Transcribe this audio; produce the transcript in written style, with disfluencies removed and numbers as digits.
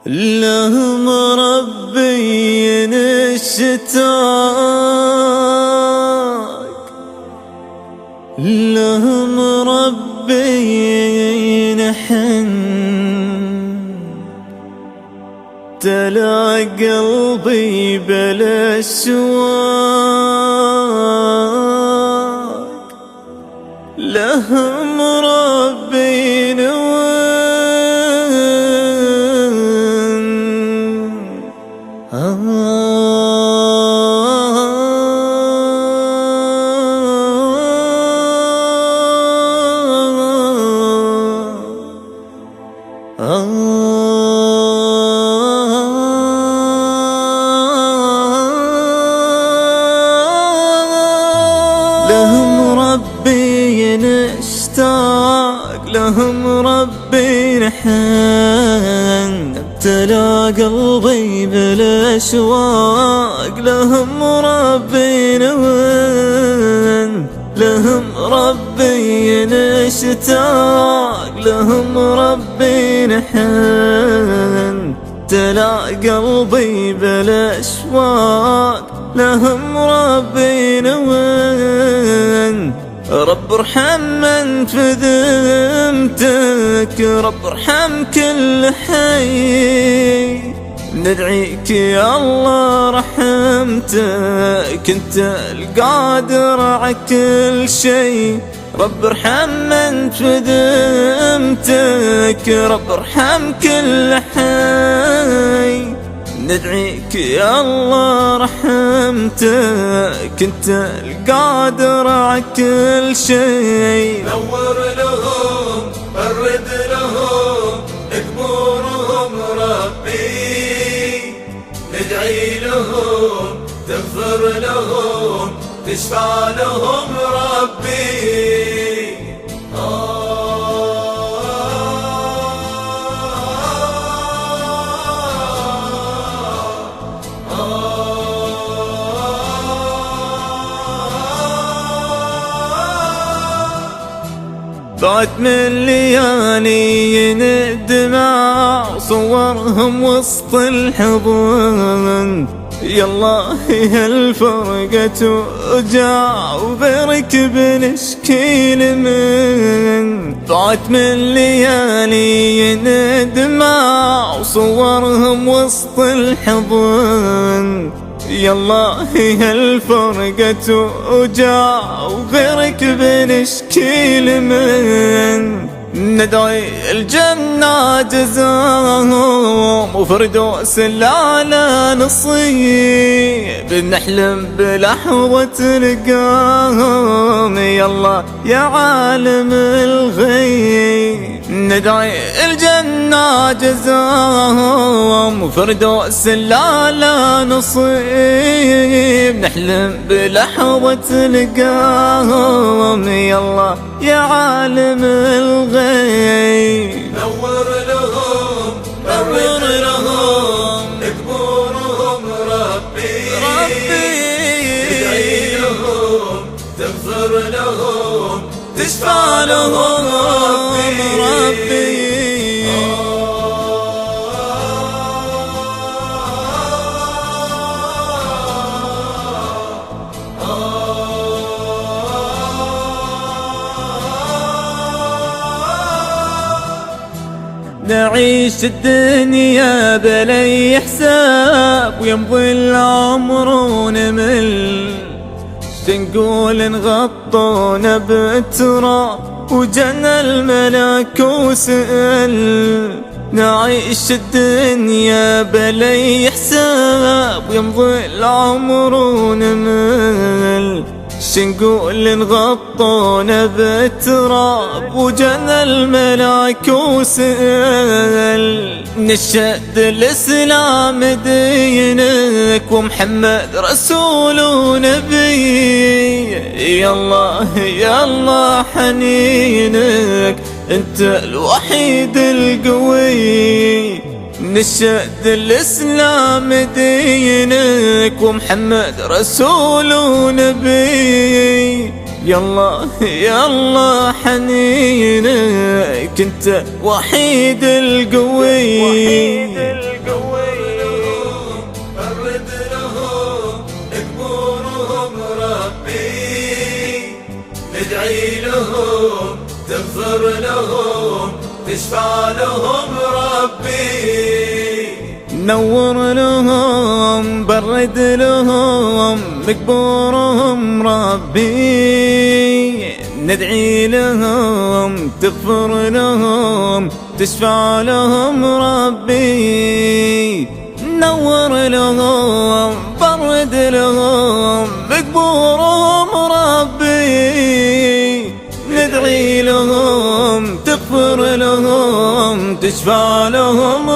له مربي الشتاق، له مربي نحن، تلا قلبي بلا شواق، له مربي نون. له مربي نشتاق، له مربي نحن، ابتلى قلبي بلا شواق، له مربي نون، له مربي نشتاق، له مربي نحن، ابتلى قلبي بلا شواق، له مربي نون. رب ارحم من في ذمتك، رب ارحم كل حي، ندعيك يا الله رحمتك، انت القادر على كل شي. رب ارحم من في ذمتك، رب ارحم كل حي، ندعيك يا الله رحمتك، انت القادر على كل شيء. نور لهم، برد لهم، اكبرهم ربي، ندعي لهم، تغفر لهم، تشفع لهم ربي. بعد من ليالي الدمع صورهم وسط الحضن، يالله هالفرقة وجع وبركب نشكيل من. بعد من ليالي الدمع صورهم وسط الحضن، يالله هالفرقة وجع وغيرك بنشكيل من. ندعي الجنة جزاهم وفردوس الأعلى نصيب، نحلم بلحظة لقاهم يالله يا عالم الغيب. ندعي الجنة جزاهم وفردوس الأعلى نصيب، نحلم بلحظة لقاهم يالله يا عالم الغيب. نور لهم، برد لهم، اكبرهم ربي، ادعي لهم، تغفر لهم، تشفع لهم ربي. نعيش الدنيا بلا حساب ويمضي العمر ونمل، تنقول نغطونا بالتراب وجانا الملك وسئل. نعيش الدنيا بلا حساب ويمضي العمر ونمل، شنقول نغطونا بالتراب وجانا الملك وسئل. نشهد الإسلام دينك ومحمد رسول ونبي، يالله يالله حنينك انت الوحيد القوي. نشهد الإسلام دينك ومحمد رسول ونبي، يالله يالله حنينك انت وحيد القوي. تغفر لهم تشفع لهم ربي. نور لهم برد لهم مقبورهم ربي، ندعي لهم تغفر لهم تشفع لهم ربي. نور لهم برد لهم مقبورهم ربي، ندعي لهم تغفر لهم تشفع لهم